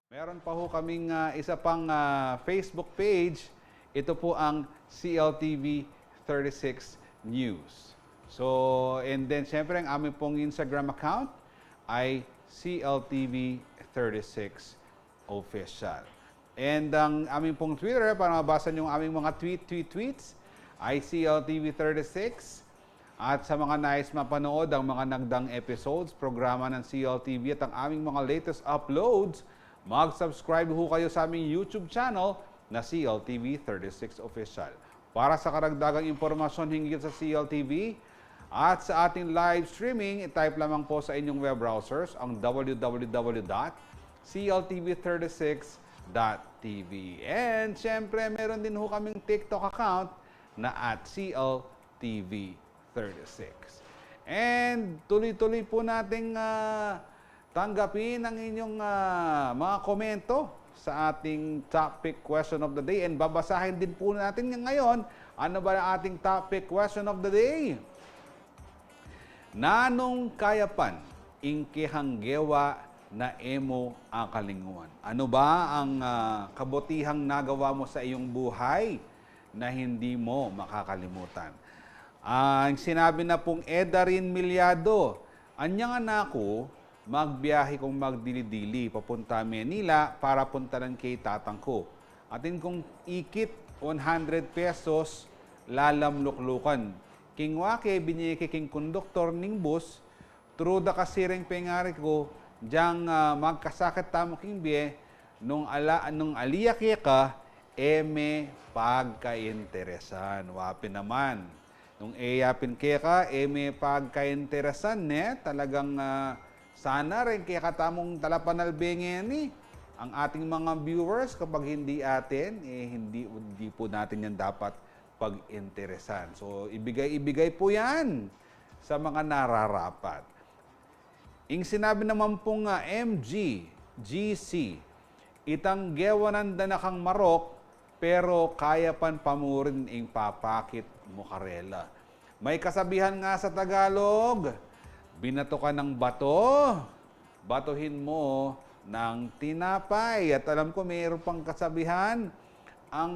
Meron pa ho kaming isa pang Facebook page. Ito po ang CLTV 36 News. So, and then syempre ang aming pong Instagram account ay CLTV 36 Official. And ang aming pong Twitter, para mabasa nyo ang aming mga tweets, ay CLTV 36. At sa mga nais mapanood ang mga nagdang episodes, programa ng CLTV at ang aming mga latest uploads, mag-subscribe ho kayo sa aming YouTube channel na CLTV 36 Official. Para sa karagdagang impormasyon hinggil sa CLTV at sa ating live streaming, i-type lamang po sa inyong web browsers ang www.cltv36.tv. And syempre, meron din ho kaming TikTok account na @CLTV36. And tuloy-tuloy po nating tanggapin ang inyong mga komento sa ating topic question of the day. And babasahin din po natin ngayon. Ano ba ang ating topic question of the day? Nanong kayapan, ingkihanggewa na emo akalinguan. Ano ba ang kabutihang nagawa mo sa iyong buhay na hindi mo makakalimutan? Ang sinabi na pong Edarin Milyado, anyang anako, magbiyahe kong magdili-dili papunta Manila para puntahan kay tatang ko. Atin kong ikit 100 pesos lalamluklukan. Kingwa kay binyeke king konduktor ning bus, through the kasireng pengari ko, diyang magkasakit tamo king biye, nung aliyak ka, eme pagkainteresan. Wapin naman. Nung eyapin ka, eme pagkainteresan, talagang sana rin kaya katamong talapanalbengin ang ating mga viewers kapag hindi atin, hindi po natin yan dapat pag-interesan. So, ibigay po yan sa mga nararapat. Ing sinabi naman pong GC, itang gewanan da na kang marok, pero kaya pan pamurin ing papakit mo karela. May kasabihan nga sa Tagalog, binato ka ng bato, batuhin mo ng tinapay. At alam ko mayroon pang kasabihan, ang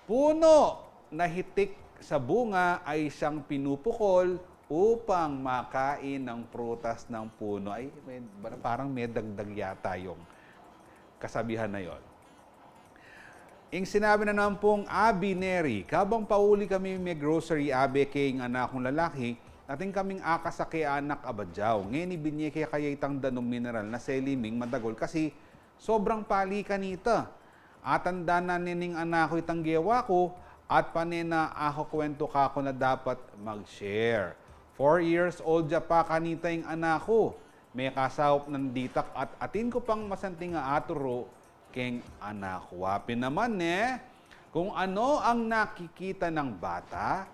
puno na hitik sa bunga ay siyang pinupukol upang makain ng prutas ng puno. Ay, parang may dagdag yata yung kasabihan na yon. Ing sinabi na naman pong Abi Neri, kabang pauli kami may grocery abe kay anak kong lalaki, natin kaming akasake anak abadyaw. Ngayon ibinye kaya kaya itang danong mineral na seliming madagol kasi sobrang pali kanita. Atanda na nining anak ko itang gewa ko at panena ako kwento ka ko na dapat mag-share. 4 years old ja pa kanita yung anak ko. May kasawap ng ditak at atin ko pang masanting nga aturo keng anak. Wapin naman kung ano ang nakikita ng bata,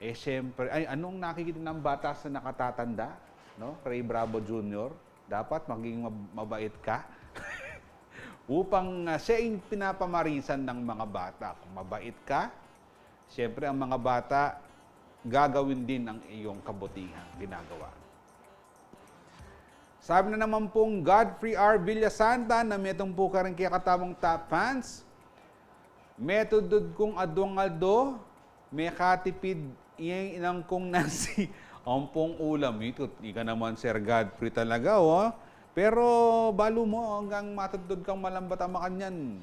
siyempre, anong nakikita ng bata sa nakatatanda? No? Ray Bravo Jr., dapat maging mabait ka. Upang siya yung pinapamarisan ng mga bata. Kung mabait ka, siyempre ang mga bata, gagawin din ang iyong kabutihan ginagawa. Sabi na naman pong Godfrey R. Villasanta na metong po ka rin kaya katamang top fans. Metodod kong adong-aldo, may katipid iyang inang kong nasi. Ang pong ulam ito. Ika naman Sir Godfrey talaga, oh. Pero balo mo hanggang matudod kang malambat ang makanyan.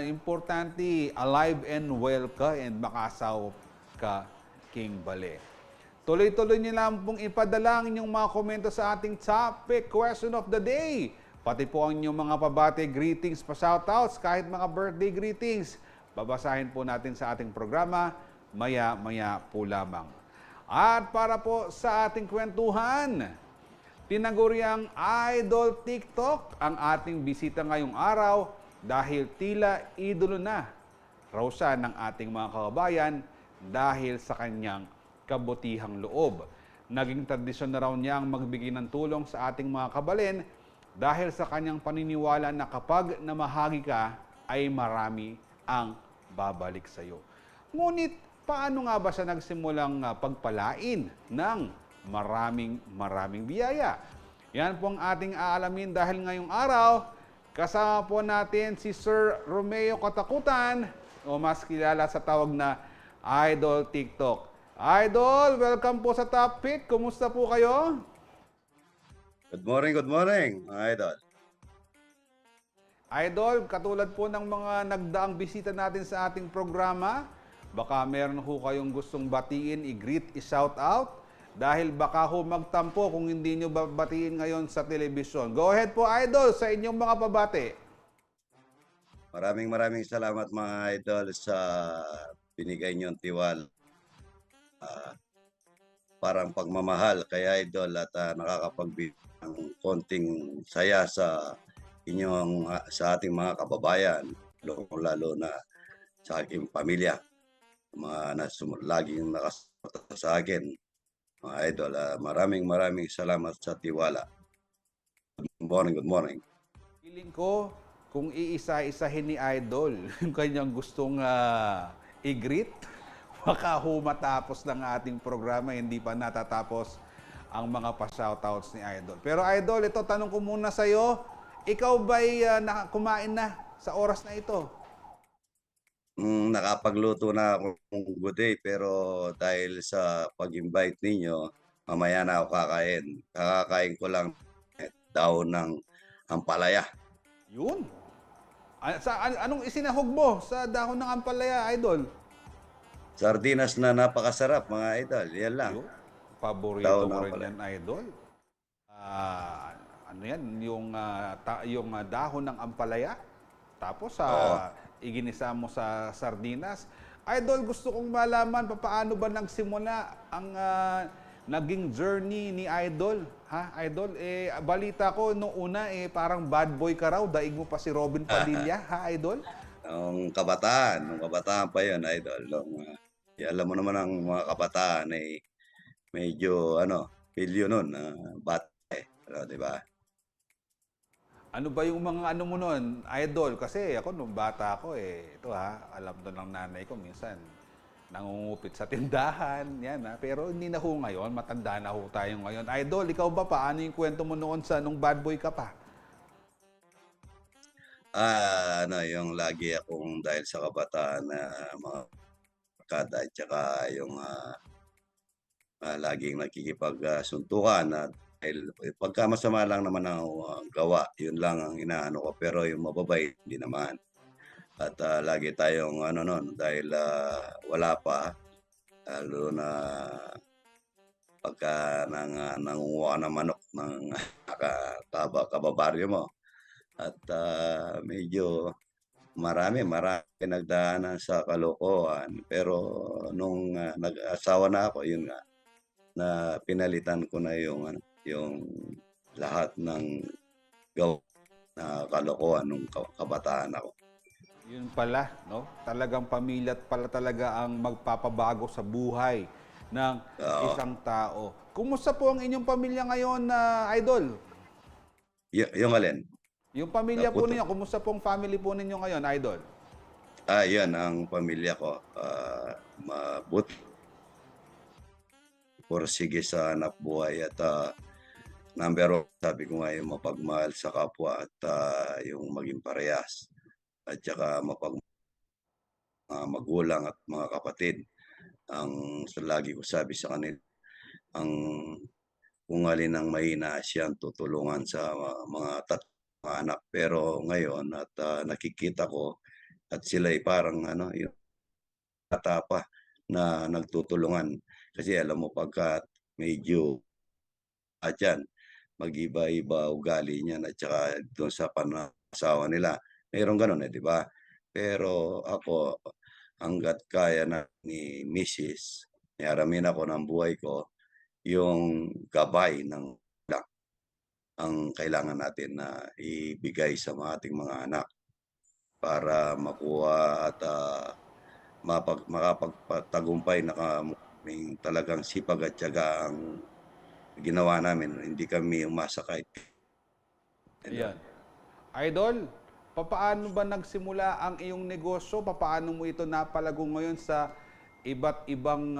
Importante, alive and well ka and makasaw ka, King Bale. Tuloy-tuloy niyo lang pong ipadala ang inyong mga komento sa ating topic question of the day. Pati po ang inyong mga pabate greetings, pa-shoutouts, kahit mga birthday greetings. Babasahin po natin sa ating programa, maya-maya po lamang. At para po sa ating kwentuhan, tinaguriang Idol TikTok ang ating bisita ngayong araw dahil tila idolo na raw siya ng ating mga kababayan dahil sa kanyang kabutihang loob. Naging tradisyon na raw niya ang magbigay ng tulong sa ating mga kabalin dahil sa kanyang paniniwala na kapag namahagi ka ay marami ang babalik sa iyo. Ngunit paano nga ba siya nagsimulang pagpalain ng maraming biyaya? Yan po ang ating aalamin dahil ngayong araw kasama po natin si Sir Romeo Katakutan o mas kilala sa tawag na Idol TikTok. Idol, welcome po sa topic. Kumusta po kayo? Good morning, mga idol. Idol, katulad po ng mga nagdaang bisita natin sa ating programa, baka meron ho kayong gustong batiin, i-greet, i-shout out, dahil baka ho magtampo kung hindi nyo babatiin ngayon sa telebisyon. Go ahead po, Idol, sa inyong mga pabate. Maraming salamat mga idol sa binigay niyong tiwala. Parang pagmamahal kay idol at nakakapagbigay ng konting saya sa ating mga kababayan, lalo na sa aking pamilya, mga laging nakasuporta sa akin, mga idol. Maraming salamat sa tiwala. Good morning. Feeling ko, kung iisa-isahin ni Idol yung kanyang gustong i-greet, baka ho matapos ng ating programa, hindi pa natatapos ang mga pa-shoutouts ni Idol. Pero Idol, ito tanong ko muna sa'yo, ikaw ba'y kumain na sa oras na ito? Nakapagluto na ako ng good day, pero dahil sa pag-invite ninyo, mamaya na ako kakain. Kakakain ko lang daon ng ampalaya. Yun. Anong isinahog mo sa dahon ng ampalaya, Idol? Sardinas na napakasarap, mga idol. Yan lang. Yun. Paborito Daon ko ng rin ampalaya. yan, Idol. Ano yan? Yung dahon ng ampalaya. Tapos iginisa mo sa sardinas. Idol, gusto kong malaman paano ba nagsimula ang naging journey ni Idol. Ha, Idol? Balita ko nung una parang bad boy ka raw. Daig mo pa si Robin Padilla, ha, Idol? Nung kabataan pa yun, idol. Alam mo naman ang mga kabataan ay medyo pilyo nun, bata di ba? Ano ba yung mga ano mo nun, idol? Kasi ako nung bata ako ito ha, alam to ng nanay ko minsan, nangungupit sa tindahan, yan ha. Pero hindi na ho ngayon, matanda na ho tayo ngayon. Idol, ikaw ba, paano yung kwento mo noon sa nung bad boy ka pa? Ano yung lagi akong dahil sa kabataan na mga barkada at saka yung, laging suntukan at dahil pagka masama lang naman ang, gawa, yun lang ang inaano ko, pero yung mababait hindi naman. At, lagi tayong ano nun dahil, wala pa, lalo na pagka nangunguha ka ng manok ng kababaryo mo at, medyo marami pinagdaanan sa kalokohan. Pero nung, nag-asawa na ako, yun nga, na pinalitan ko na yung ano, yung lahat ng gawa na kalokohan nung kabataan ako. Yun pala, no? Talagang pamilya pala talaga ang magpapabago sa buhay ng Oo, isang tao. Kumusta po ang inyong pamilya ngayon na idol? yung alin? Yung pamilya po Naputo ninyo, kumusta pong family po ninyo ngayon, idol? Yan ang pamilya ko, mabuti, pursige sa hanapbuhay at, number 1 sabi ko nga yung mapagmahal sa kapwa at, yung maging parehas at saka magulang at mga kapatid. Lagi ko sabi sa kanila, ang kung alin ang mahina siyang tutulungan sa mga anak. Pero ngayon at, nakikita ko at sila'y parang ano, yung bata pa na nagtutulungan. Kasi alam mo pagka medyo diyan, mag-iba-iba ugali niyan at saka dun sa pananasawa nila, merong gano'n, 'di ba? Pero ako, hangga't kaya na ni misis, ni ako ng buhay ko, yung gabay ng magulang ang kailangan natin na ibigay sa ating mga anak para makuha at, makapagpatagumpay na may talagang sipag at tiyaga ang ginawa namin. Hindi kami umasa kahit Ayan. Idol, papaano ba nagsimula ang iyong negosyo? Papaano mo ito napalago ngayon sa iba't ibang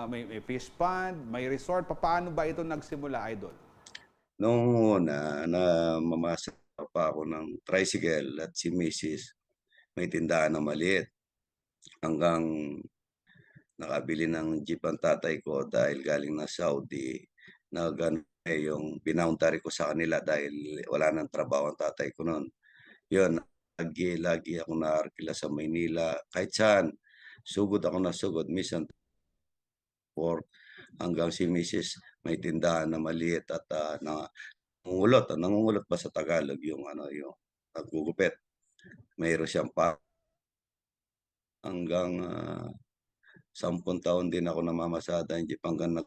may fish pond, may resort? Papaano ba ito nagsimula, Idol? Noong una namamasyal pa ako ng tricycle at si misis may tindahan na maliit hanggang nakabili ng jeep ang tatay ko dahil galing ng Saudi na yung binoundary ko sa kanila dahil wala ng trabaho ang tatay ko no'n. 'Yun, lagi akong naarkila sa Maynila kahit saan. Sugod ako ng sugod minsan work hanggang si misis may tindahan na maliit at, nangungulot ba sa Tagalog yung ano, yung naggugupit. Mayroon siyang hanggang, 10 taon din ako namamasada ng jeep hanggang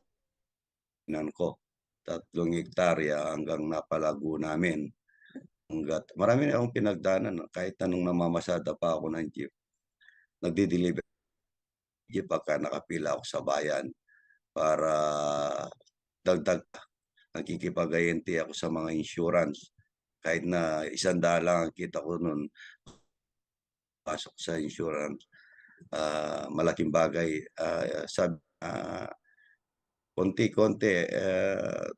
ko. 3 hektarya hanggang napalago namin. Marami na akong pinagdaanan kahit anong namamasada pa ako ng jeep, nagde-deliver jeep pagka nakapila ako sa bayan para dagdag pa. Nakikipag-ayente ako sa mga insurance. Kahit na 100 lang ang kita ko nun, pasok sa insurance, malaking bagay. Konti-konti,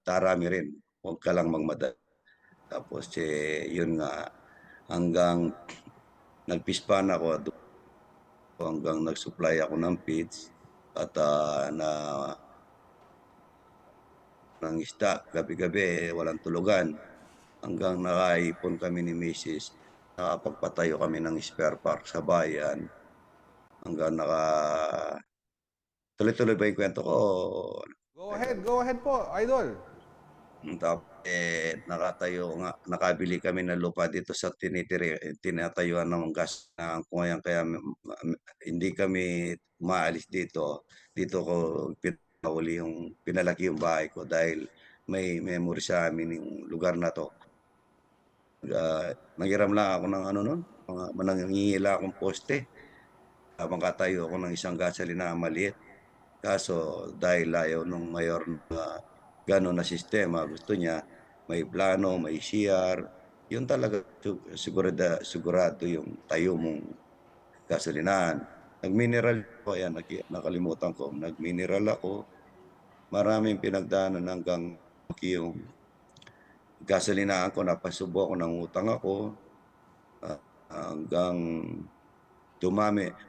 darami rin, huwag ka lang magmadali. Tapos, yun nga, hanggang nag-fish-pan ako hanggang nag-supply ako ng feeds at, ng isda gabi-gabi, walang tulugan. Hanggang nakaipon kami ni misis, nakapagpatayo kami ng spare parts sa bayan hanggang tuloy-tuloy ba yung kuwento ko o idol? Go ahead po, Idol. Nakabili kami ng lupa dito sa tinatayuan ng gas na angkuyan kaya hindi kami umaalis dito. Dito ko pinalaki yung bahay ko dahil may memory sa amin yung lugar na 'to. Nanghiram lang ako ng ano nun, nangingi lang akong poste habang katayo ako ng isang gasolina maliit. Kaso dahil ayaw nung mayor na gano'n na sistema, gusto niya may plano, may CR, yun talaga sigurado yung tayo mong gasolinahan. Nag-mineral ako, ayan nakalimutan ko, nag-mineral ako, maraming pinagdaanan hanggang yung gasolinahan ko napasubo ako, nangutang ako, hanggang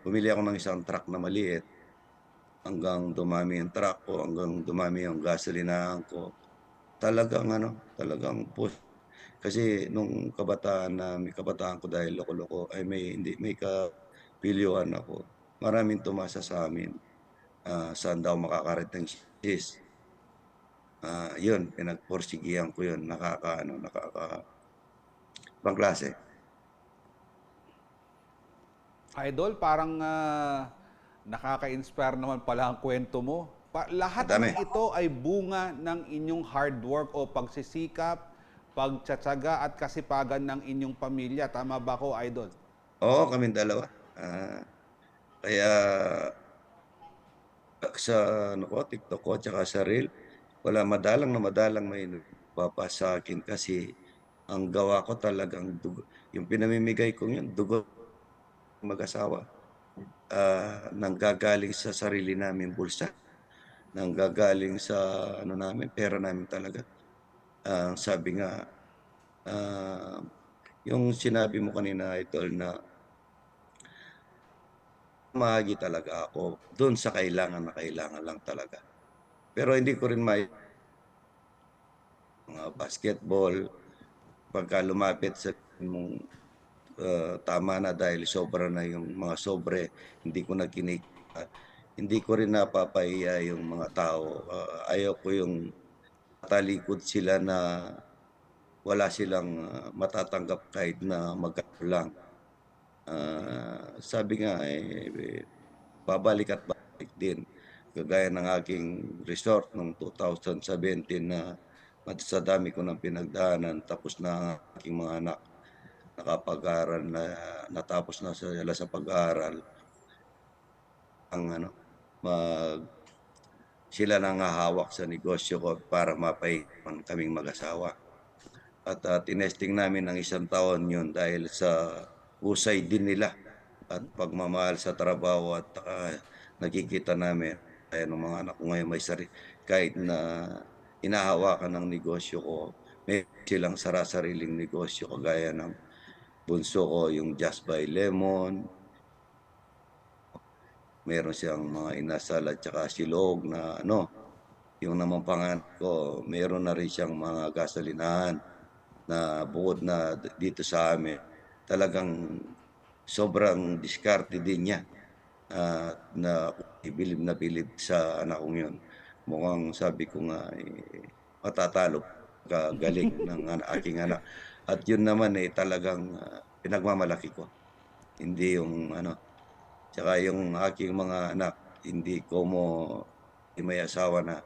bumili ako ng isang truck na maliit, hanggang dumami yung truck ko, hanggang dumami yung gasolinahan ko. Talagang ano, talagang kasi nung kabataan ko dahil loko-loko ay may kapilyuhan ako. Maraming tumasa sa'min, saan daw makakarating si sis. Yun pinagpursigihan ko yun, ibang klase. Idol, parang nakaka-inspire naman pala ang kwento mo. Lahat Madami. ng ito ay bunga ng inyong hard work o pagsisikap, pagtsatsaga at kasipagan ng inyong pamilya. Tama ba ako, Idol? Oo, kaming dalawa. Kaya sa ano ko, TikTok ko tsaka sa reel, wala madalang na madalang may nagpapasa sa'kin kasi ang gawa ko talagang yung pinamimigay kong yun, dugo mag-asawa. Nanggagaling sa sarili naming bulsa, nanggagaling sa ano namin, pera namin talaga. Sabi nga, ah, yung sinabi mo kanina idol na humahagi talaga ako dun sa kailangan na kailangan lang talaga. Pero hindi ko rin mga basketball, pagka lumapit sa mong, tama na dahil sobra na yung mga sobre, hindi ko na hindi ko rin napapahiya yung mga tao. Ayaw ko yung talikod sila na wala silang, matatanggap kahit na magkano lang. Sabi nga, babalik at babalik din. Kagaya ng aking resort noong 2017 na sa dami ko ng pinagdaanan tapos na ang aking mga anak nakapag-aral na, natapos na sila sa pag-aaral, ang ano, mag sila na ang hahawak sa negosyo ko para mapahirapan kaming mag-asawa. At, tinesting namin ng 1 taon yun dahil sa husay din nila at pagmamahal sa trabaho at, nakikita namin gaya ng mga anak ko ngayon kahit na hinahawakan ng negosyo ko, may silang sariling negosyo kagaya ng bunso ko yung Just Buy Lemon, meron siyang mga inasal at saka silog na ano, yung namang panganay ko meron na rin siyang mga gasolinahan na bukod na dito sa amin, talagang sobrang diskarte din niya na bilib na bilib sa anak kong yun. Mukhang sabi ko nga, matatalo kagaling ng aking anak. At yun naman, talagang, pinagmamalaki ko. Hindi yung ano, tsaka yung aking mga anak, hindi ko may asawa na.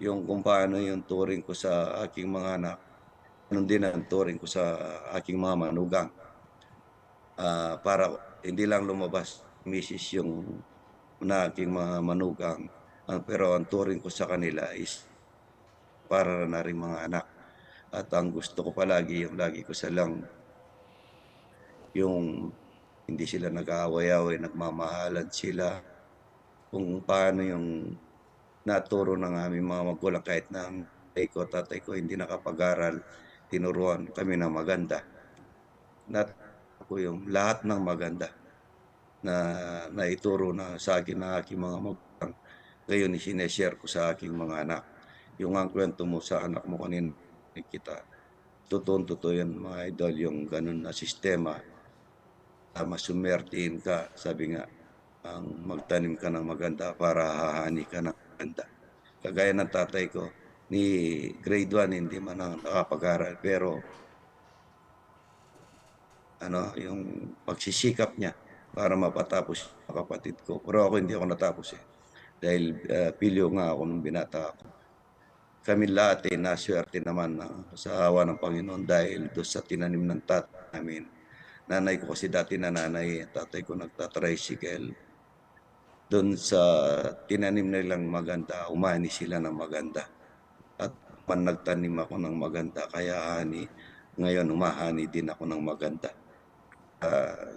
Yung kung paano yung turing ko sa aking mga anak, ganun din ang turing ko sa aking mga manugang. Para hindi lang lumabas misis yung na aking mga manugang, pero ang turing ko sa kanila is para na ring mga anak. At ang gusto ko palagi, yung lagi ko silang yung hindi sila nag-aaway-away, nagmamahalan sila. Kung paano yung naturo ng aming mga magulang kahit na ang tatay ko hindi nakapag-aral, tinuruan kami ng maganda. Ko yung lahat ng maganda na naituro na sa akin ng aking mga magulang, ngayon isine-share ko sa aking mga anak. Yung ang kwento mo sa anak mo kanina kita, totoong-totoo yan mga idol, yung ganun na sistema, masumertihin ka, sabi nga, ang magtanim ka ng maganda para hahani ka ng maganda. Kagaya ng tatay ko, ni grade 1 hindi man nakapag-aral pero ano, yung pagsisikap niya para mapatapos ang kapatid ko. Pero ako hindi ako natapos, dahil, pilyo nga ako nung binata ako. Kaming lahat, nasuwerte naman na sa awa ng Panginoon dahil do'n sa tinanim ng tatay namin. Nanay ko kasi dati nanay, tatay ko nagta-tricycle. Do'n sa tinanim nilang maganda, umani sila ng maganda. At nagtanim ako ng maganda kaya ani, ngayon humahani din ako ng maganda.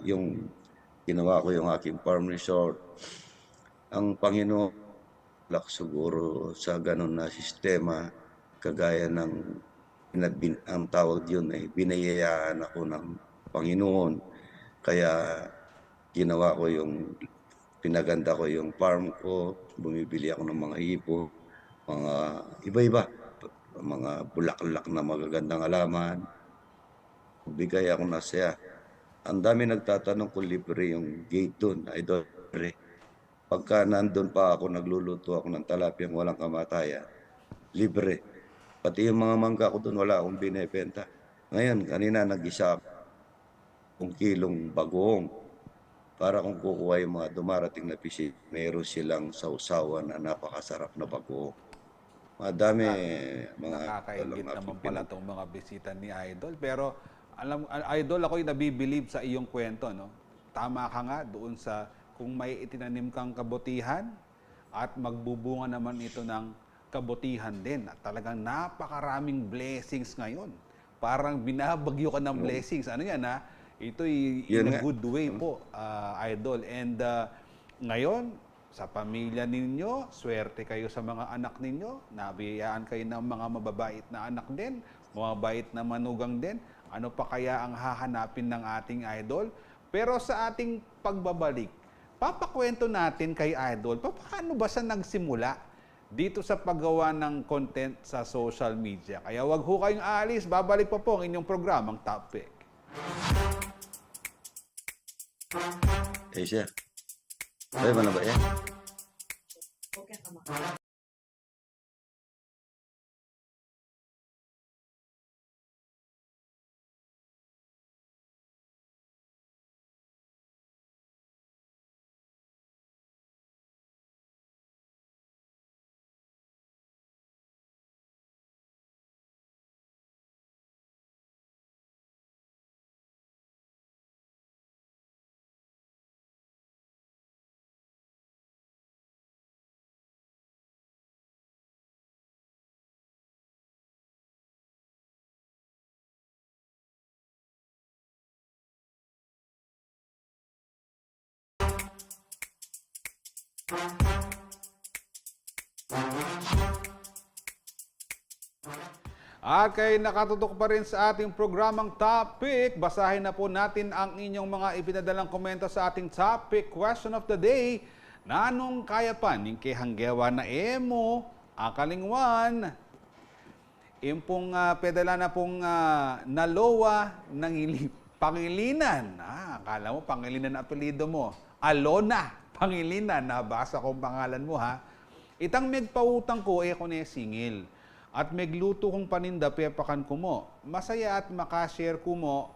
Yung ginawa ko yung aking farm resort, ang Panginoon lak siguro sa gano'n na sistema kagaya ng ang tawag yun ay biniyayaan ako ng Panginoon. Kaya ginawa ko yung pinaganda ko yung farm ko, bumibili ako ng mga ibon, mga iba-iba, mga bulaklak na magagandang halaman, bigay ako ng saya. Ang dami nagtatanong kung libre yung gate dun, idol, libre. Pagka nandun pa ako, nagluluto ako ng talapyang walang kamatayan, libre. Pati yung mga mangga ko dun, wala akong binebenta. Ngayon, kanina nag-isa akong kilong bagoong para kung kukuha yung mga dumarating na bisita, meron silang sausawan na napakasarap na bagoong. Madami mga Nakakaingit walang naman aking pala itong mga bisita ni Idol. Pero, Idol, ako'y nabibilib sa iyong kwento, no? Tama ka nga doon sa kung may itinanim kang kabutihan at magbubunga naman ito ng kabutihan din. At talagang napakaraming blessings ngayon. Parang binabagyo ka ng blessings. Ano yan, ha? Ito'y Yun in a nga. good way po, Idol. And ngayon, sa pamilya ninyo, swerte kayo sa mga anak ninyo, nabiyayaan kayo ng mga mababait na anak din, mababait na manugang din. Ano pa kaya ang hahanapin ng ating Idol? Pero sa ating pagbabalik, papakwento natin kay Idol, paano ba siya nagsimula dito sa paggawa ng content sa social media? Kaya wag ho kayong aalis, babalik pa po ang inyong programang Topic. Siya. Ay, mana ba yan? Okay, nakatutok pa rin sa ating programang Topic. Basahin na po natin ang inyong mga ipinadalang komento sa ating Topic Question of the Day. Nanong kaya pa ning hanggewa na emo, akalingwan, impong pedala na pong nalowa ng Pangilinan. Akala mo Pangilinan ang apelido mo. Alona Pangilinan, nabasa kong pangalan mo, ha. Itang megpautang ko kone singil. At megluto kong paninda pepakan ko mo. Masaya at makashare ko mo.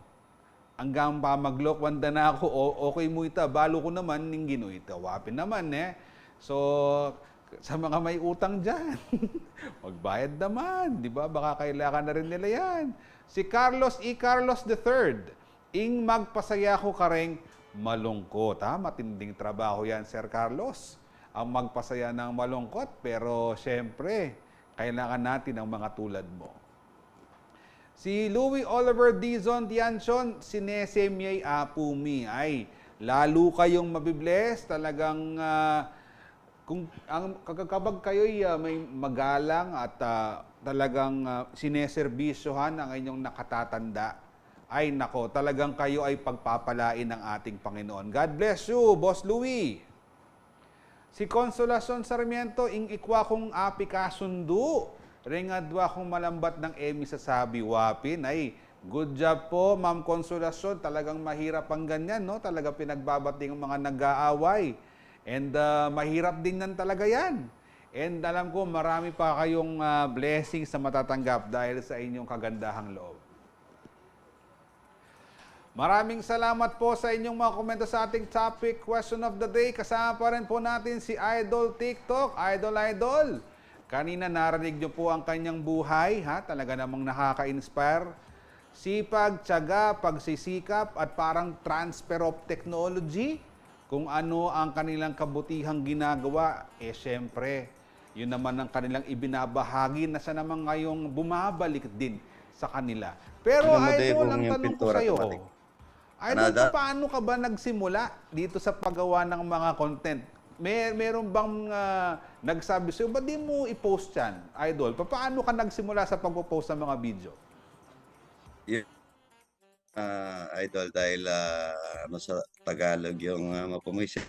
Hanggang pa maglokwanda na ako, okay mo ita, balo ko naman, ning gino ita. Wapin naman, eh. So, sa mga may utang dyan, magbayad naman, di ba? Baka kailangan na rin nila yan. Si Carlos Carlos III, ing magpasaya ko kareng malungkot. Matinding trabaho yan, Sir Carlos. Ang magpasaya ng malungkot, pero syempre, kailangan natin ang mga tulad mo. Si Louis Oliver Dizon Tianchon, sinesemyay apumi. Ay, lalo kayong mabibless. Talagang, kapag kayo'y may magalang at talagang sineserbisyohan ang inyong nakatatanda, ay nako, talagang kayo ay pagpapalain ng ating Panginoon. God bless you, Boss Louis. Si Consolacion Sarmiento, ing ikwa kong api kasundu. Ringadwa kong malambat ng emi sa sabi wapin. Ay, good job po, Ma'am Consolacion. Talagang mahirap ang ganyan, no? Talaga pinagbabating ang mga nag-aaway. And mahirap din nan talaga yan. And alam ko, marami pa kayong blessings na matatanggap dahil sa inyong kagandahang loob. Maraming salamat po sa inyong mga komento sa ating Topic Question of the Day. Kasama pa rin po natin si Idol TikTok. Idol. Kanina narinig niyo po ang kanyang buhay. Talaga namang nakaka-inspire. Sipag, tiyaga, pagsisikap at parang transfer of technology. Kung ano ang kanilang kabutihang ginagawa, syempre, yun naman ang kanilang ibinabahagi na siya naman ngayong bumabalik din sa kanila. Pero Tingnan mo, Idol, Debong, ang yung tanong ko pintura sa'yo, automatic. Idol, Canada, paano ka ba nagsimula dito sa paggawa ng mga content? Meron bang nagsabi sa'yo, ba't di mo i-post yan, Idol? Paano ka nagsimula sa pag-post ng mga video? yun, idol, dahil ano sa Tagalog yung mapumisit,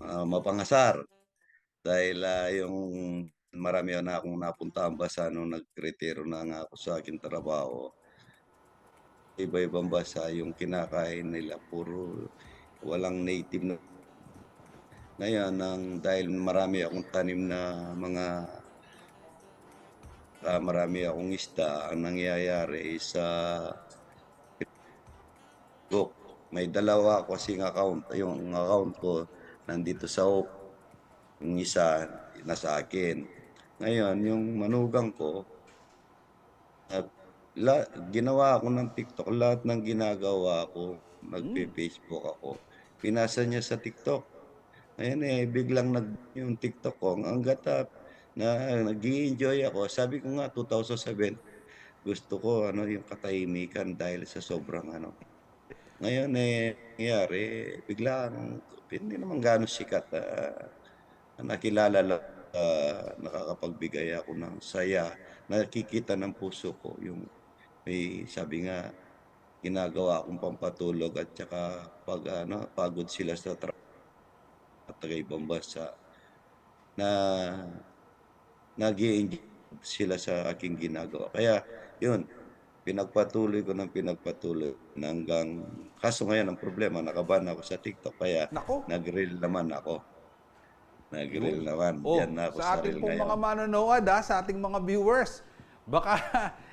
mapangasar. Dahil yung marami na akong napuntahang bansa nung nagretiro na nga ako sa aking trabaho. Iba-ibang bansa yung kinakain nila, puro walang native na. Ngayon, dahil marami akong tanim na marami akong isda, ang nangyayari sa Facebook, may dalawa kasing account. Yung account ko nandito sa yung isa nasa akin. Ngayon, yung manugang ko, at ginawa ako ng TikTok, lahat ng ginagawa ko, nagpe-Facebook ako. Pinasa niya sa TikTok. Ngayon biglang yung TikTok ko, hangga't na nag-i-enjoy ako. Sabi ko nga, 2007, gusto ko yung katahimikan dahil sa sobrang Ngayon nangyari, biglang hindi naman gaano sikat, nakilala lang, nakakapagbigay ako ng saya, nakikita ng puso ko yung may sabi nga, ginagawa akong pampatulog at saka pagod sila sa taga-ibang bansa na nag-e-enjoy sila sa aking ginagawa. Kaya yun, pinagpatuloy ko ng pinagpatuloy hanggang kaso ngayon ang problema naka-ban ako sa TikTok kaya Nako, nag-reel naman ako. Nag-reel yun. naman, diyan Oh, na ako sa sa ating reel pong mga ngayon. manonood, sa ating mga viewers, baka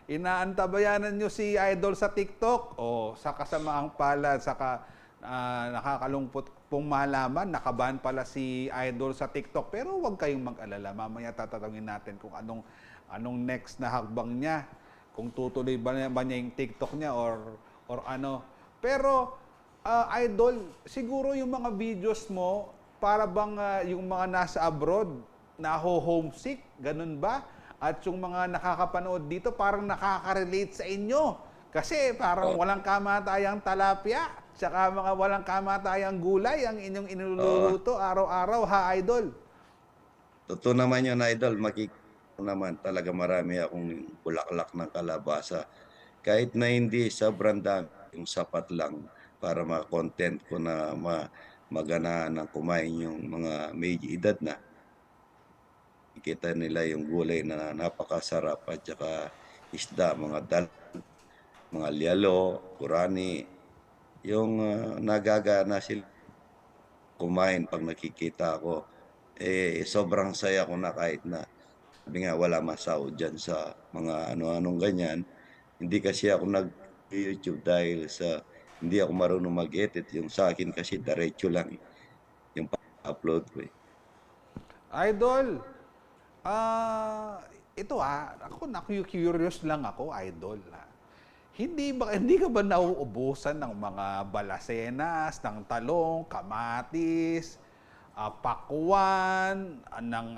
inaantabayanan nyo si Idol sa TikTok o sa kasamaang palad, saka nakakalungkot pong malaman, nakaban pala si Idol sa TikTok. Pero huwag kayong mag-alala, mamaya tatanungin natin kung anong next na hakbang niya, kung tutuloy ba niya yung TikTok niya or ano. Pero Idol, siguro yung mga videos mo, para bang yung mga nasa abroad, homesick, ganun ba? At yung mga nakakapanood dito, parang nakaka-relate sa inyo. Kasi parang Oo, walang kamatayang talapia, tsaka mga walang kamatayang gulay ang inyong oo. inululuto araw-araw, ha, Idol? Totoo naman yun, idol. Makikita naman talaga marami akong bulaklak ng kalabasa. Kahit na hindi sobrang dami, yung sapat lang para ma-content ko na maganahan ng kumain yung mga may edad na. Kita nila yung gulay na napakasarap at saka isda, mga liyalo, kurani, yung nagagana sila kumain 'pag nakikita ko. Sobrang saya ko na kahit na sabi nga wala masahod diyan sa mga ano-anong ganyan. Hindi kasi ako nag-YouTube dahil sa hindi ako marunong mag-edit, yung sa'kin kasi diretso lang, yung upload ko, eh. Idol, ah, ito ako na-curious lang ako, Idol. Hindi ka ba nauubusan ng mga balasenas, ng talong, kamatis, pakwan, ng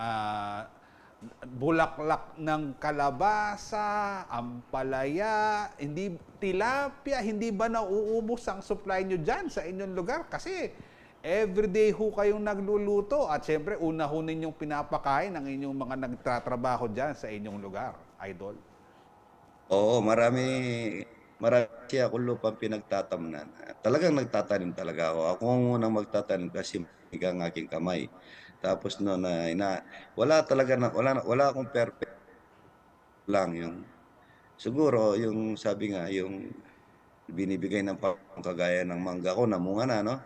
bulaklak ng kalabasa, ampalaya, hindi tilapia, hindi ba nauubos ang supply nyo dyan sa inyong lugar? Kasi everyday ho kayong nagluluto at syempre una ho ninyong pinapakain ang inyong mga nagtatrabaho dyan sa inyong lugar, Idol. Oo, marami kasi akong lupang pinagtatamnan. Talagang nagtatanim talaga ako. Ako ang unang magtatanim kasi mahilig ang aking kamay. Tapos no'n wala talaga wala akong perfect lang yung siguro yung sabi nga yung binibigay ng kagaya ng mangga ko namunga na 'no.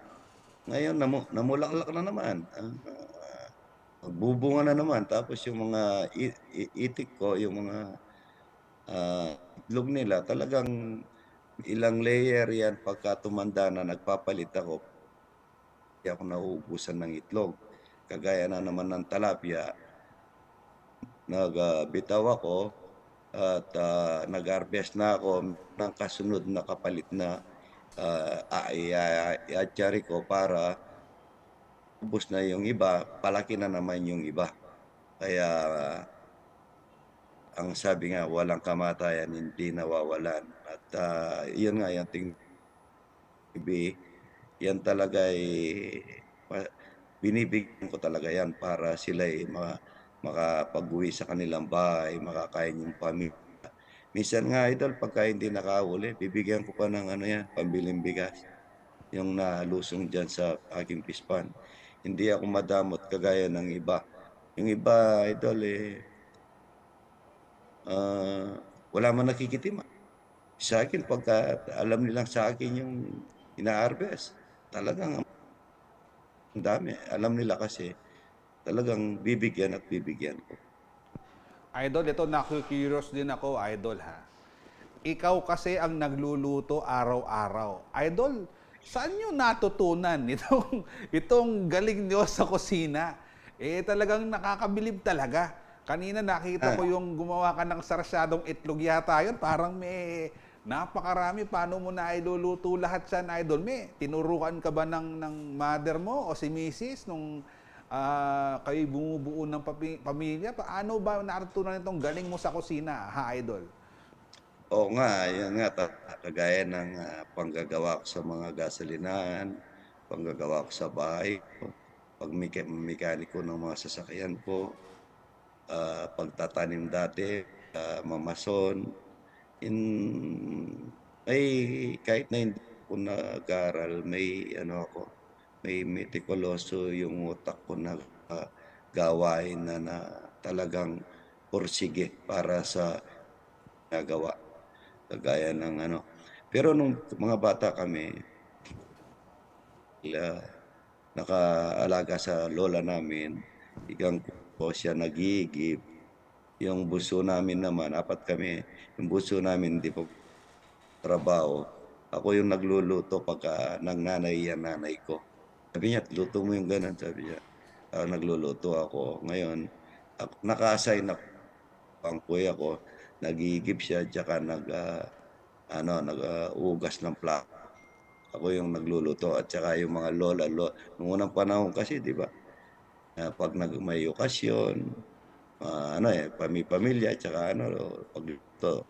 Ngayon namulaklak na naman, magbubunga na naman tapos yung mga itik ko, yung mga, itlog nila talagang ilang layer 'yan pagka tumanda na nagpapalit ako, di ako nauubusan ng itlog. Kagaya na naman ng talapia, bitaw ako at, nag-harvest na ako ng kasunod na kapalit na, i-aatiyari ko para ubos na yung iba, palaki na naman yung iba. Kaya ang sabi nga, walang kamatayan, hindi nawawalan. At, yun nga, yung TV, yan talaga ay pa binibigyan ko talaga yan para sila'y makapag-uwi sa kanilang bahay, makakain yung pamilya. Minsan nga idol pagka hindi nakahuli bibigyan ko pa ng ano yan, pambiling bigas, yung nalusong diyan sa aking pispan. Hindi ako madamot kagaya ng iba. Yung iba idol, ah, wala man nakikitima. Sa'kin pagka alam nilang sa akin yung ina-harvest, talagang ang dami. Alam nila kasi talagang bibigyan at bibigyan ko. Idol, ito naku-curious din ako, Idol ha. Ikaw kasi ang nagluluto araw-araw. Idol, saan nyo natutunan itong galing nyo sa kusina? Talagang nakakabilib talaga. Kanina nakita Ah, ko yung gumawa ka ng sarsyadong itlog yata yun. Parang may napakarami. Paano mo na iluluto lahat yan, Idol? May tinurukan ka ba ng mother mo o si Mrs. nung kayo bumubuo ng pamilya? Paano ba natutunan itong galing mo sa kusina, ha, Idol? oo nga, yun nga kagaya ng, panggagawa ko sa mga gasolinahan, panggagawa ko sa bahay ko, mekaniko ng mga sasakyan ko, pagtatanim dati, mamason. In may kahit na hindi ako nag-aral may ano ako, may metikuloso yung utak ko na, gawain na talagang pursige para sa ginagawa, kagaya ng ano pero nung mga bata kami, la nakaalaga sa lola namin, igang ko siya nag-iigib, yung bunso namin naman, 4 kami, yung bunso namin hindi pa trabaho, ako yung nagluluto pagka nagnanay ang nanay ko. Sabi niya, "Luto mo yung gano'n," sabi niya. Nagluluto ako. Ngayon, naka-assign ako, ang kuya ko, nag-iigib siya tsaka ano, hugas ng plato. Ako yung nagluluto at tsaka yung mga lola, nung unang panahon kasi 'di ba, 'pag may okasyon, ano, pamilya tsaka ano, pagluto,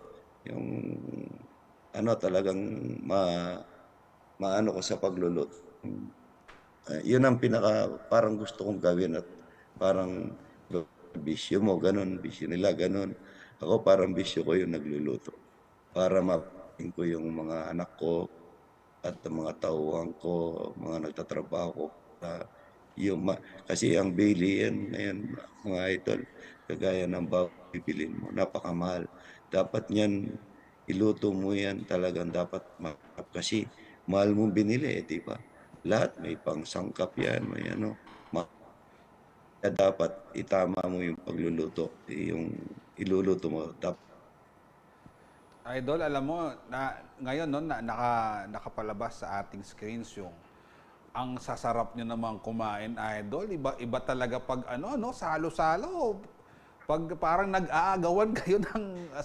yung ano talagang ma maano ko sa pagluluto. Yun ang parang gusto kong gawin at parang bisyo mo gano'n, bisyo nila gano'n. Ako parang bisyo ko yung nagluluto para ko yung mga anak ko at ang mga tauhan ko, mga nagtatrabaho ko para yung kasi ang bilihin ngayon mga idol, kagaya ng bibilhin mo napakamahal. Dapat niyan iluto mo yan talagang dapat kasi mahal mong binili, 'di ba? Lahat may pangsangkap yan, may ano, kaya dapat itama mo yung pagluluto, yung iluluto mo Idol, alam mo, ngayon no, nakapalabas sa ating screens yung ang sasarap nyo namang kumain, Idol. Iba talaga pag ano, no, salo-salo. Pag parang nag-aagawan kayo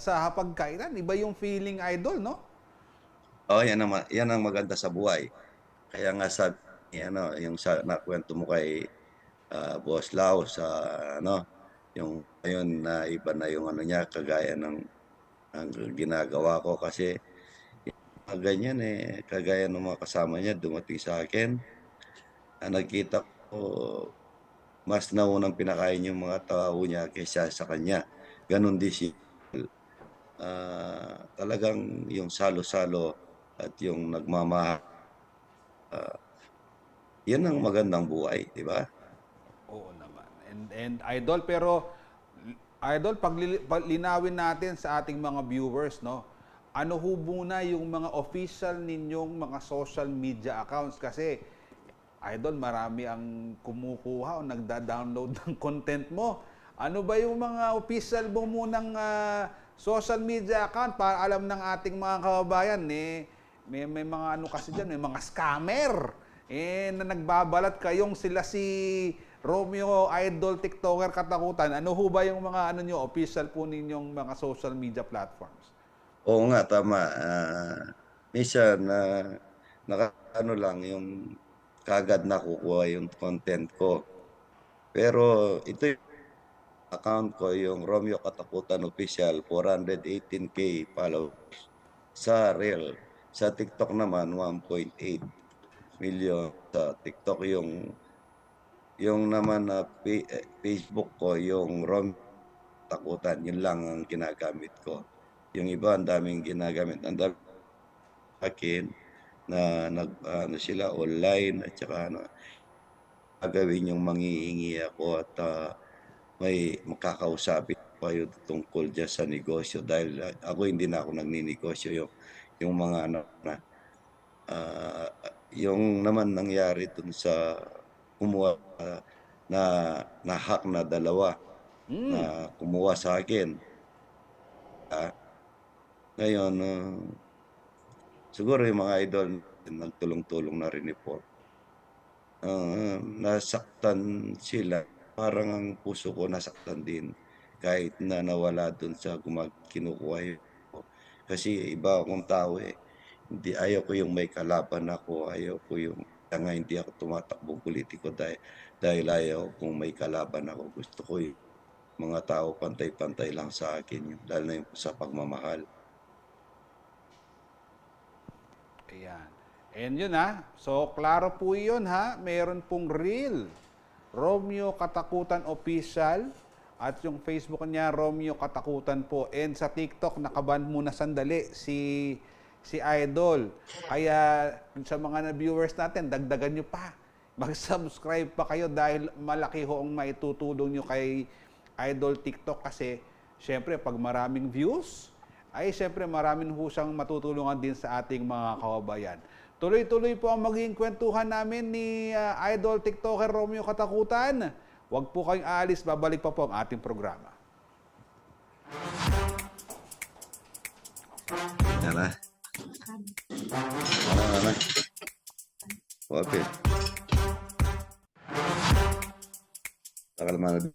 sa hapagkainan, iba yung feeling, Idol, no? oo, yan ang maganda sa buhay. Kaya nga sabi ni ano, yung sa nakuwento mo kay, Boss Lau sa ano, yung ngayon na iba na yung ano niya kagaya ng ginagawa ko kasi mga ganyan, kagaya ng mga kasama niya dumating sa'kin, nakita ko mas naunang pinakain yung mga tao niya kaysa sa kanya. Gano'n din si talagang yung salo-salo at yung nagmamahal, 'yan ang magandang buhay, 'di ba? Oo naman. And Idol, pero Idol, linawin natin sa ating mga viewers, no? Ano ho muna yung mga official ninyong mga social media accounts? Kasi, Idol, marami ang kumukuha o nagda-download ng content mo. Ano ba yung mga official mo munang social media account para alam ng ating mga kababayan, may mga ano kasi dyan, may mga scammer na nagbabalat kayong sila si Romeo Idol TikToker Katakutan. Ano ho ba yung mga ano nyo, official po ninyong mga social media platforms? Oo nga, tama, minsan, nakaano lang yung kaagad nakukuha yung content ko. Pero ito account ko yung Romeo Katakutan Official, 418K followers sa Reel. Sa TikTok naman 1.8 million sa TikTok. Yung naman na Facebook ko yung Romeo Katakutan, yun lang ang ginagamit ko. Yung iba ang daming ginagamit, ang dami akin na nag-ano sila online at saka ano, gagawin yung manghihingi ako at may makakausapin ko kayo tungkol diyan sa negosyo dahil ako hindi na ako nagninegosyo yung mga ano na yung naman nangyari dun sa kumuha na na-hack na dalawa Hmm. na kumuha sa akin. Ngayon, siguro yung mga idol nagtulong-tulong na rin-report. Nasaktan sila, parang ang puso ko nasaktan din kahit na nawala dun sa kinukuha ko. Kasi iba akong tao, eh, hindi ayaw ko yung may kalaban ako, ayaw ko yung kaya nga hindi ako tumatakbong pulitiko dahil ayaw kong may kalaban ako. Gusto ko yung mga tao pantay-pantay lang sa akin, lalo na yung sa pagmamahal. Ayan. And yun ha. So, klaro po yun ha. Meron pong reel. Romeo Katakutan Official. At yung Facebook niya, Romeo Katakutan po. And sa TikTok, nakaban muna sandali si Idol. Kaya sa mga viewers natin, dagdagan nyo pa. Mag-subscribe pa kayo dahil malaki ho ang maitutulong nyo kay Idol TikTok kasi syempre pag maraming views, ay siyempre maraming husang matutulungan din sa ating mga kababayan. Tuloy-tuloy po ang magiging kwentuhan namin ni Idol TikToker Romeo Katakutan. Huwag po kayong aalis, babalik pa po ang ating programa. Yan na. Ano. Wapit. Takal man.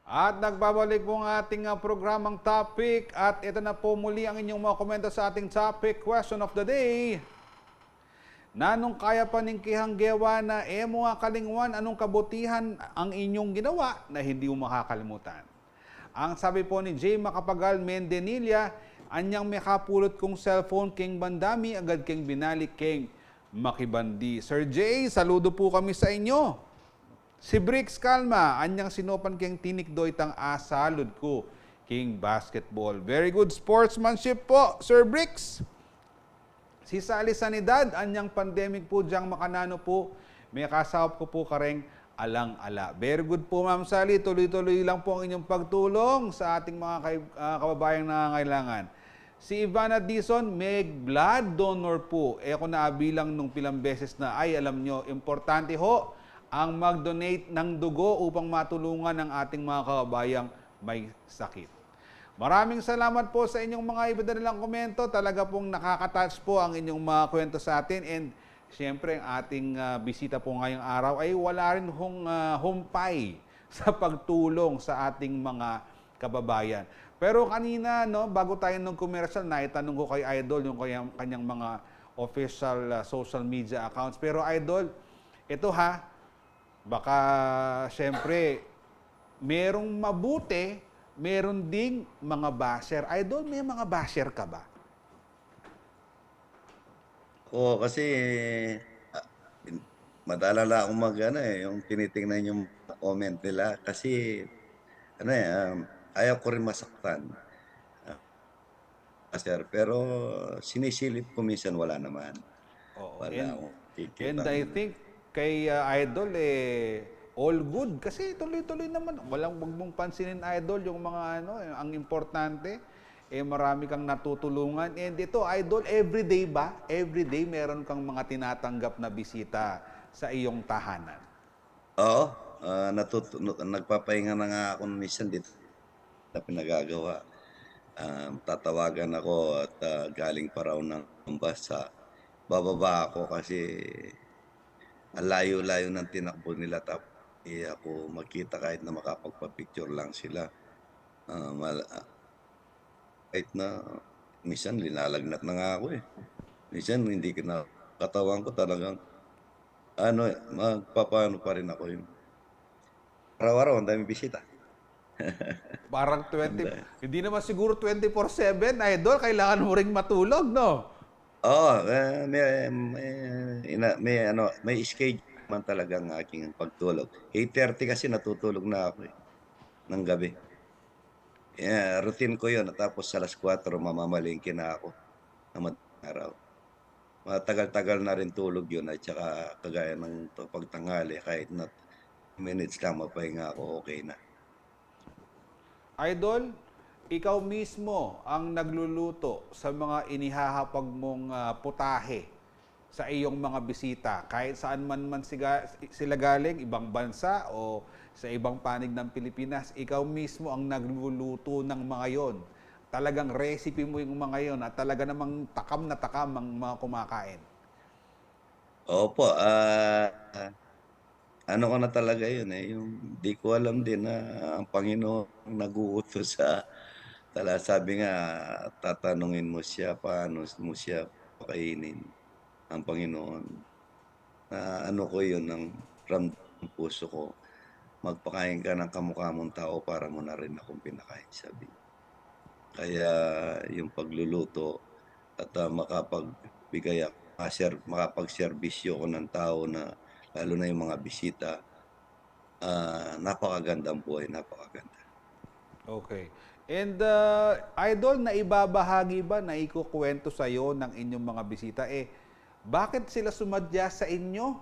At nagbabalik po ang ating programang topic at ito na po muli ang inyong mga komento sa ating topic question of the day. Nanong kaya paningkihang gewa na emo nga kalingwan, anong kabutihan ang inyong ginawa na hindi mo makakalimutan? Ang sabi po ni J. Macapagal Mendenilla, anyang may kapulot kong cellphone king bandami, agad king binalik king makibandi. Sir J, saludo po kami sa inyo. Si Bricks Kalma, anyang sinopan king tinikdoy tang asalod ko king basketball. Very good sportsmanship po, Sir Bricks. Si Sally Sanidad, anyang pandemic po diyang makanano po, may kasawap ko po kareng alang-ala. Very good po, Ma'am Sally. Tuloy-tuloy lang po ang inyong pagtulong sa ating mga kababayang nangangailangan. Si Ivana Dison, may blood donor po. Ako naabilang nung pilang beses na, ay alam nyo, importante ho ang mag-donate ng dugo upang matulungan ang ating mga kababayang may sakit. Maraming salamat po sa inyong mga ibadanilang komento. Talaga pong nakaka-touch po ang inyong mga kwento sa atin. And siyempre, ang ating bisita po ngayong araw ay wala rin humpay sa pagtulong sa ating mga kababayan. Pero kanina, no, bago tayo ng commercial, naitanong ko kay Idol yung kanyang mga official social media accounts. Pero Idol, ito ha, baka siyempre merong mabuti, meron ding mga basher. Idol, may mga basher ka ba? Oo, kasi, ah, hin madalala akong mag-ano, yung tinitingnan yung comment nila kasi ano, ayaw ko rin masaktan, ah, sir. Pero sinisilip ko minsan wala naman. Oo. Wala akong And nakikitang I think kay Idol, all good. Kasi tuloy-tuloy naman. Wag mong pansinin, Idol, yung mga ano, ang importante, marami kang natutulungan. And ito, Idol, everyday ba? Everyday meron kang mga tinatanggap na bisita sa iyong tahanan. oo, nagpapahinga na nga ako minsan dito na pinagagawa. Tatawagan ako at, galing pa raw ng bus, bababa ako kasi ang layo-layo ng tinakbo nila tapos di ako makita kahit na makapagpa-picture lang sila. Ah, mala ah, Kahit na minsan linalagnat na nga ako, eh. Minsan hindi ko na katawan ko talagang ano, magpapaano pa rin ako yung araw-araw ang daming bisita. Parang Ang 20, da hindi naman siguro 24/7, Idol. Kailangan mo ring matulog, no? Oo, may ano, may schedule naman talaga ang aking pagtulog. 8:30 kasi natutulog na ako, ng gabi. Routine ko 'yun tapos 4:00 mamamalengke na ako ng madaling araw. Matagal-tagal na rin tulog 'yun at saka kagaya ng pagtanghali kahit na minutes lang mapahinga ako, okey na. Idol, ikaw mismo ang nagluluto sa mga inihahapag mong putahe sa iyong mga bisita. Kahit saan man sila galing, ibang bansa o sa ibang panig ng Pilipinas, ikaw mismo ang nagluluto ng mga yon. Talagang recipe mo yung mga yon at talaga namang takam na takam ang mga kumakain. Opo, ano ko na talaga 'yun, yung 'di ko alam din na ang Panginoon ang nag-uutos sabi nga tatanungin mo siya, paano mo siya pakainin, ang Panginoon. Ano ko 'yun ng ramdam ng puso ko, "Magpakain ka ng kamukha mong tao para mo na rin akong pinakain," sabi niya. Kaya yung pagluluto at, makapagbigay ako makapagserbisyo ako ng tao na lalo na yung mga bisita, napakagandang buhay, napakaganda. Okay. And Idol, na ibabahagi ba, na ikukuwento sa'yo ng inyong mga bisita, bakit sila sumadya sa inyo?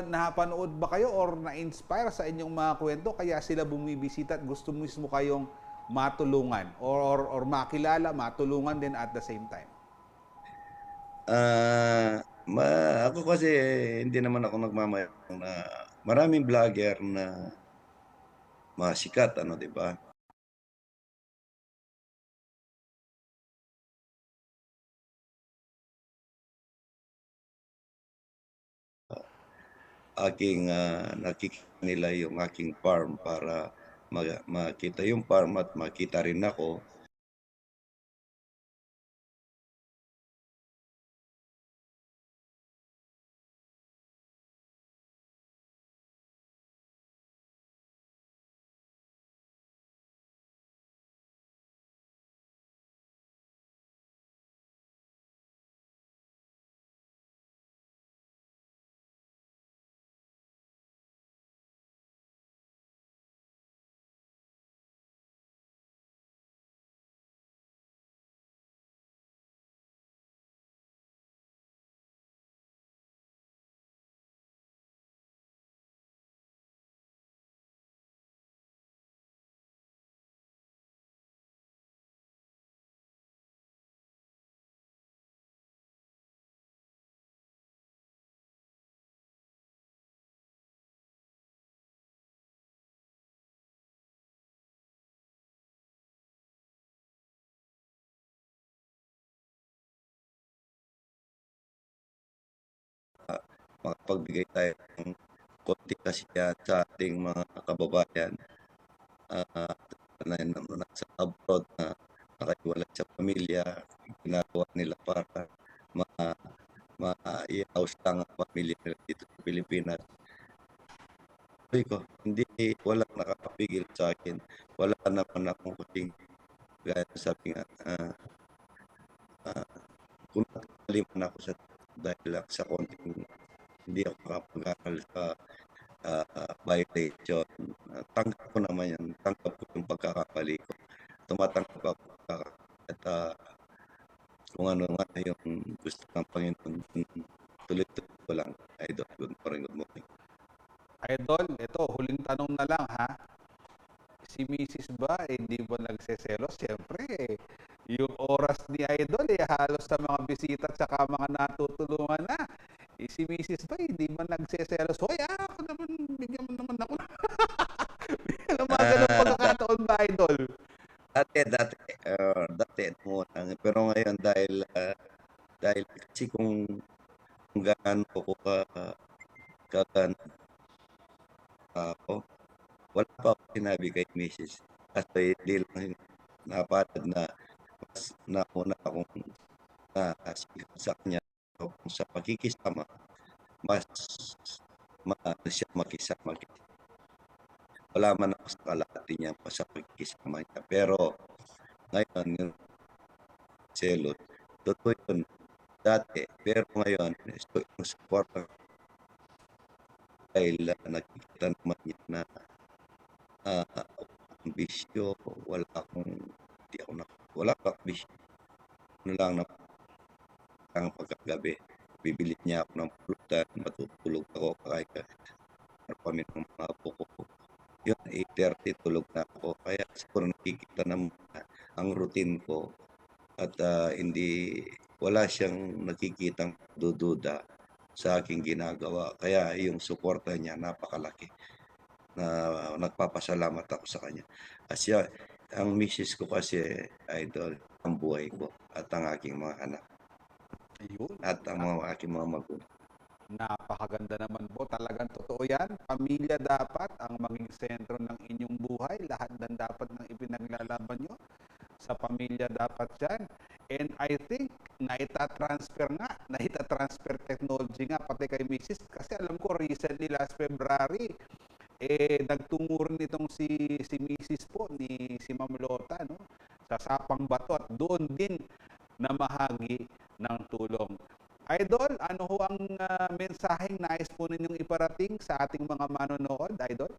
Napanood ba kayo or na-inspire sa inyong mga kwento kaya sila bumibisita at gusto mismo kayong matulungan or makilala, matulungan din at the same time? Ah, ma Ako kasi hindi naman ako nagmamayabang na maraming vlogger na sikat ano, 'di ba? Nakikita nila yung aking farm para makita yung farm at makita rin ako. Makapagbigay tayo ng konting kasiyahan sa ating mga kababayan, at na nasa abroad na nakahiwalay sa pamilya, ginagawa nila para ma mai-house lang ang pamilya nila dito sa Pilipinas. Sabi ko, walang nakakapigil sa akin. Wala naman akong kasing gaya ng sabi nga, kung nagkamali man ako dahil lang sa konting hindi ako makapag-aral sa violation, tanggap ko naman yan. Tanggap ko yung pagkakamali ko. Tumatanggap ako at kung ano nga yung gusto ng Panginoon, tuloy-tuloy ko lang. Idol, good morning, good morning. Idol, ito, huling tanong na lang ha. Si Mrs. ba, hindi ba nagseselos? Siyempre, yung oras ni Idol, halos sa mga bisita at saka mga natutulungan na. Si Mrs. ba, hindi ba nagseselos? Hoy, ako naman, bigyan mo naman ako. Bigyan mga ganun pagkakataon ba, Idol? Dati muna. Pero ngayon dahil kasi kung gaano ko kagan ako, wala pa ako sinabi kay Mrs. Kasi hindi lang napatad na mas nauna akong nasikat sa kanya sa pakikisama, mas maano siya makisama. Wala man ako sa kalahati niya sa pakikisama niya. Pero ngayon, yung selos, totoo yun dati. Pero ngayon, yung support dahil nakikita naman niya na ang bisyo, wala akong bisyo. Ano lang na ang pagkagabi, bibili niya ako ng pulutan, matutulog ako kaya kami ng mga apo ko. Yun, 8:30 tulog na ako. Kaya siguro nakikita naman ang routine ko at wala siyang nakikitang dududa sa aking ginagawa. Kaya yung suporta niya napakalaki na nagpapasalamat ako sa kanya. Kasi ang misis ko kasi, Idol, ang buhay ko at ang aking mga anak Ayun. at ang aking mga magulang. Napakaganda naman po. Talagang totoo yan. Pamilya dapat ang maging sentro ng inyong buhay. Lahat ng dapat ng ipinaglalaban nyo. Sa pamilya dapat yan. And I think, naitatransfer technology nga pati kay Mrs. Kasi alam ko, recently, last February, nagtungo rin itong si Mrs. po, si Ma'am Lota, no? Sa Sapang Bato at doon din namahagi ng tulong. Idol, ano ho ang mensaheng nais po ninyong iparating sa ating mga manonood, Idol?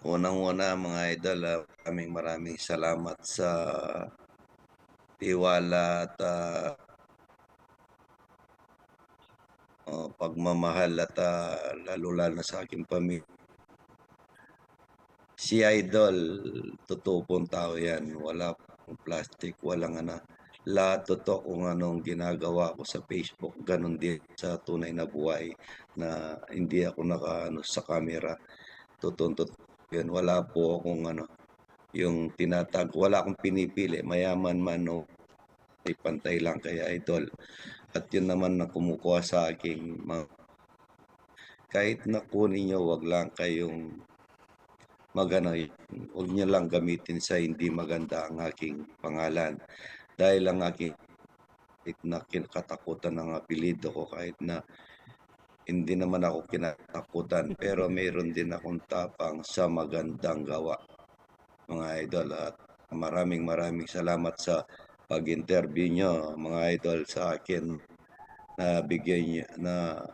Unang-una mga Idol, maraming salamat sa tiwala at pagmamahal at lalo-lalo na sa aking pamilya. Si Idol, totoo pong tao yan. Wala pong plastic, walang lahat totoo kung anong ginagawa ko sa Facebook, ganun din sa tunay na buhay na hindi ako sa camera. Totoo yun. Wala po akong yung wala akong pinipili, mayaman man o pantay lang kay Idol. At yun naman na kumukuha sa aking kahit na kunin nyo, wag lang kayong huwag niyo lang gamitin sa hindi maganda ang aking pangalan. Dahil ang aking katakutan ng apelido ko kahit na hindi naman ako kinatakutan pero mayroon din akong tapang sa magandang gawa, mga Idol. At maraming salamat sa pag-interview nyo, mga Idol, sa akin na bigyan niyo na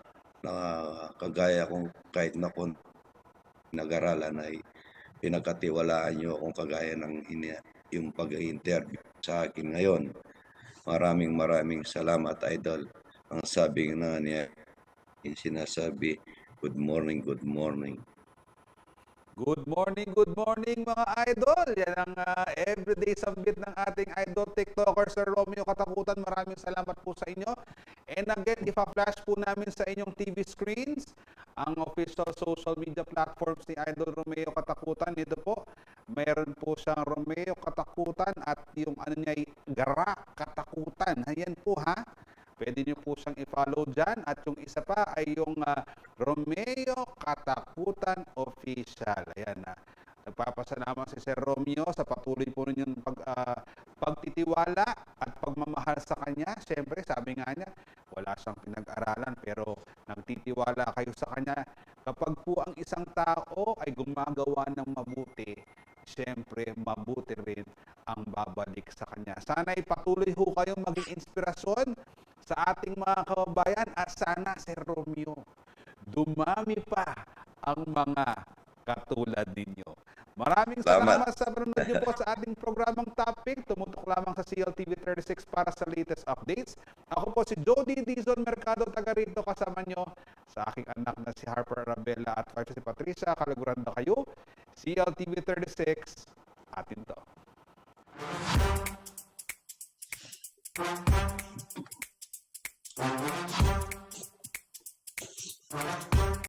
kagaya kong kahit na kung nag-aralan ay pinagkatiwalaan nyo akong kagaya ng yung pag-interview sa akin ngayon. Maraming salamat, Idol. Ang sabi na niya, sinasabi, good morning, good morning. Good morning mga idol. Yan ang everyday submit ng ating idol TikToker Sir Romeo Katakutan. Maraming salamat po sa inyo. And again, ipa-flash po namin sa inyong TV screens ang official social media platforms ni Idol Romeo Katakutan. Ito po, mayroon po siyang Romeo Katakutan at yung niya, Garak Katakutan. Ayan po ha. Pwede nyo po siyang i-follow dyan. At yung isa pa ay yung Romeo Katakutan Official. Ayan na. Nagpapasalamat si Sir Romeo sa patuloy po ninyong pagtitiwala at pagmamahal sa kanya. Siyempre, sabi nga niya, wala siyang pinag-aralan pero nagtitiwala kayo sa kanya. Kapag po ang isang tao ay gumagawa ng mabuti, siyempre, mabuti rin ang babalik sa kanya. Sana ipatuloy ho kayong maging inspirasyon sa ating mga kababayan at sana, Sir Romeo, dumami pa ang mga katulad ninyo. Maraming salamat sa panonood niyo po sa ating programang topic. Tumutok lamang sa CLTV 36 para sa latest updates. Ako po si Jody Dizon Mercado, taga rito, kasama nyo sa aking anak na si Harper Arabella at wife si Patricia. Kalaguran na kayo. CLTV 36, atin to.